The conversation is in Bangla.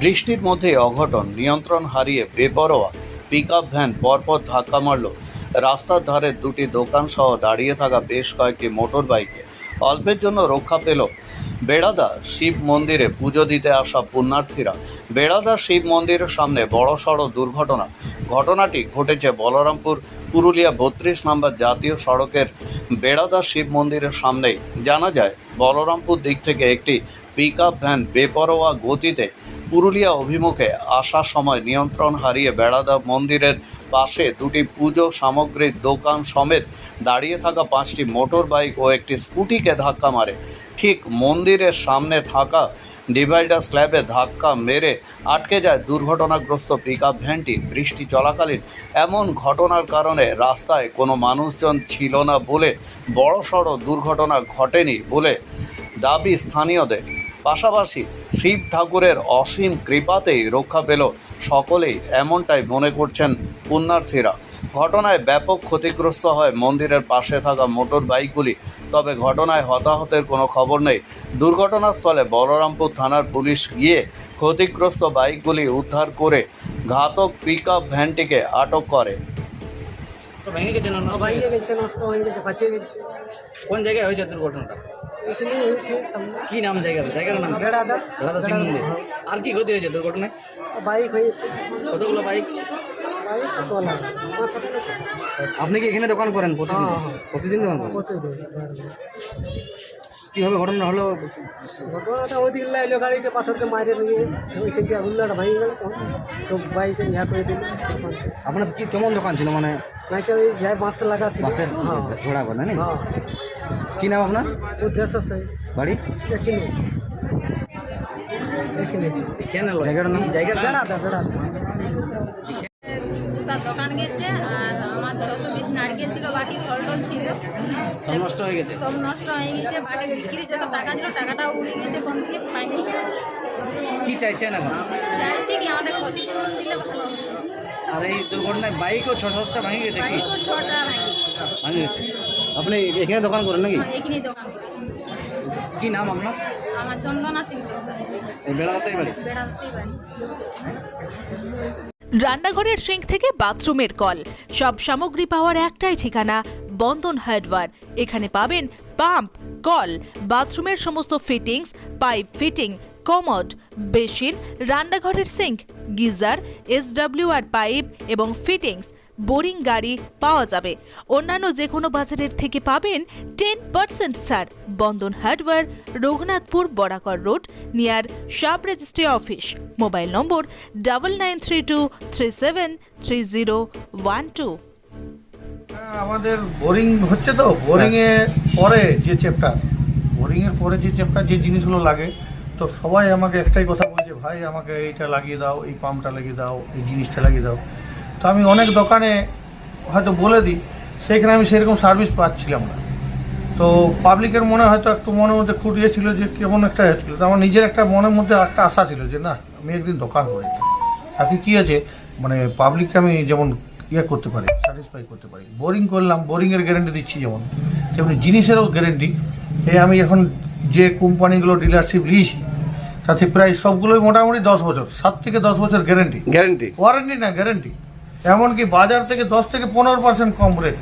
বৃষ্টির মধ্যে অঘটন, নিয়ন্ত্রণ হারিয়ে বেপরোয়া পিকআপ ভ্যান পরপর ধাক্কা মারল রাস্তার ধারে দুটি দোকান সহ দাঁড়িয়ে থাকা বেশ কয়েকটি মোটর বাইকে। অল্পের জন্য রক্ষা পেল বেড়াদা শিব মন্দিরে পুজো দিতে আসা পুণ্যার্থীরা। বেড়াদা শিব মন্দিরের সামনে বড়সড় দুর্ঘটনা। ঘটনাটি ঘটেছে বলরামপুর পুরুলিয়া 32 নম্বর জাতীয় সড়কের বেড়াদা শিব মন্দিরের সামনেই। জানা যায়, বলরামপুর দিক থেকে একটি পিকআপ ভ্যান বেপরোয়া গতিতে পুরুলিয়া অভিমুখে আসার সময় নিয়ন্ত্রণ হারিয়ে বেড়াদা মন্দিরের পাশে দুটি পুজো সামগ্রীর দোকান সমেত দাঁড়িয়ে থাকা 5টি মোটর বাইক ও একটি স্কুটিকে ধাক্কা মারে। ঠিক মন্দিরের সামনে থাকা ডিভাইডার স্ল্যাবে ধাক্কা মেরে আটকে যায় দুর্ঘটনাগ্রস্ত পিকআপ ভ্যানটি। বৃষ্টি চলাকালীন এমন ঘটনার কারণে রাস্তায় কোনো মানুষজন ছিল না বলে বড়সড় দুর্ঘটনা ঘটেনি বলে দাবি স্থানীয়দের। পাশাপাশি শিব ঠাকুরের অসীম কৃপাতেই রক্ষা পেল সকলেই, এমনটাই মনে করছেন পুণ্যার্থীরা। ঘটনায় ব্যাপক ক্ষতিগ্রস্ত হয় মন্দিরের পাশে থাকা মোটর বাইকগুলি। তবে ঘটনায় হতাহতের কোনো খবর নেই। দুর্ঘটনাস্থলে বলরামপুর থানার পুলিশ গিয়ে ক্ষতিগ্রস্ত বাইকগুলি উদ্ধার করে ঘাতক পিকআপ ভ্যানটিকে আটক করে। কোন জায়গায় হয়েছে দুর্ঘটনাটা? কি নাম জায়গার নাম? বেড়াদা শিব মন্দির। আর কি ক্ষতি হয়েছে দুর্ঘটনায়? বাইক হয়েছে। কতগুলো বাইক? আপনি কি এখানে দোকান করেন প্রতিদিন? প্রতিদিন দোকান করেন? কীভাবে ঘটনা হলো? ঘটনাটা ওইদিকে লাইলো, গাড়িটা পাথরকে মারে নিয়ে ওইখান থেকে হুল্লাটা ভেঙে গেল, তখন সব বাইক ইয়া করে দিল। আপনার কি কেমন দোকান ছিল? মানে বাইকটা ওই যাই বাঁশে লাগা ছিল। বাসের ঘোড়া করে না? হ্যাঁ। কী নাম আপনার? উদ্দেশ্য সেই বাড়ি? চিনি এখানে কেন জায়গাটার নাম? জায়গার বেড়াদা বেড়াদা। তার দোকান গেছে আর আমার 620 নারকেল ছিল, বাকি ফলটল ছিল, সব নষ্ট হয়ে গেছে। সব নষ্ট হয়ে গেছে। বাকি বিক্রি যত টাকা ছিল টাকাটাও উড়ে গেছে, কমপ্লিট পাইনি। কি চাইছেন এখন? চাইছি কি আমাদের ক্ষতিপূরণ দিলে ভালো হবে। আর এই দুর্ঘটনায় বাইকও 6-7টা ভেঙে গেছে। কি বাইকও 6টা ভেঙে গেছে? আপনি এখানে দোকান করেন নাকি? এখানেই দোকান করি। কি নাম আপনার? আমার চন্দনা সিং, এই বেড়াদাতেই বাড়ি? বেড়াতেই বাড়ি। রান্নাঘরের সিঙ্ক থেকে বাথরুমের কল, সব সামগ্রী পাওয়ার একটাই ঠিকানা, বন্ধন হার্ডওয়্যার। এখানে পাবেন পাম্প, কল, বাথরুমের সমস্ত fittings, pipe fitting, commode, basin, রান্নাঘরের সিঙ্ক, গিজার, SWR পাইপ এবং ফিটিংস, বোরিং গাড়ি পাওয়া যাবে। অন্যান্য যে কোনো বাজারের থেকে পাবেন 10% ছাড়। Bandhan hardware, Raghunathpur Barakar road, near sub registry office. Mobile number 9932373012। আমাদের বোরিং হচ্ছে, তো বোরিংয়ের পরে যে চ্যাপ্টার যে জিনিসগুলো লাগে, তো সবাই আমাকে একটাই কথা বলছে, ভাই আমাকে এইটা লাগিয়ে দাও, এই পাম্পটা লাগিয়ে দাও, এই জিনিসটা লাগিয়ে দাও। তো আমি অনেক দোকানে হয়তো বলে দিই, সেখানে আমি সেরকম সার্ভিস পাচ্ছিলাম না। তো পাবলিকের মনে হয়তো একটু মনের মধ্যে খুঁটিয়ে ছিল যে কেমন একটা হচ্ছিল। তো আমার নিজের একটা মনের মধ্যে একটা আশা ছিল যে না, আমি একদিন দোকান করে তাকে কী আছে, মানে পাবলিককে আমি যেমন করতে পারি, স্যাটিসফাই করতে পারি। বোরিং করলাম, বোরিংয়ের গ্যারেন্টি দিচ্ছি, তেমনি জিনিসেরও গ্যারেন্টি। আমি এখন যে কোম্পানিগুলো ডিলারশিপ নিয়েছি তাতে প্রায় সবগুলোই মোটামুটি 10 বছর, 7 থেকে 10 বছর গ্যারেন্টি। ওয়ারেন্টি না, গ্যারেন্টি। এমনকি বাজার থেকে 10 থেকে 15% কম রেট।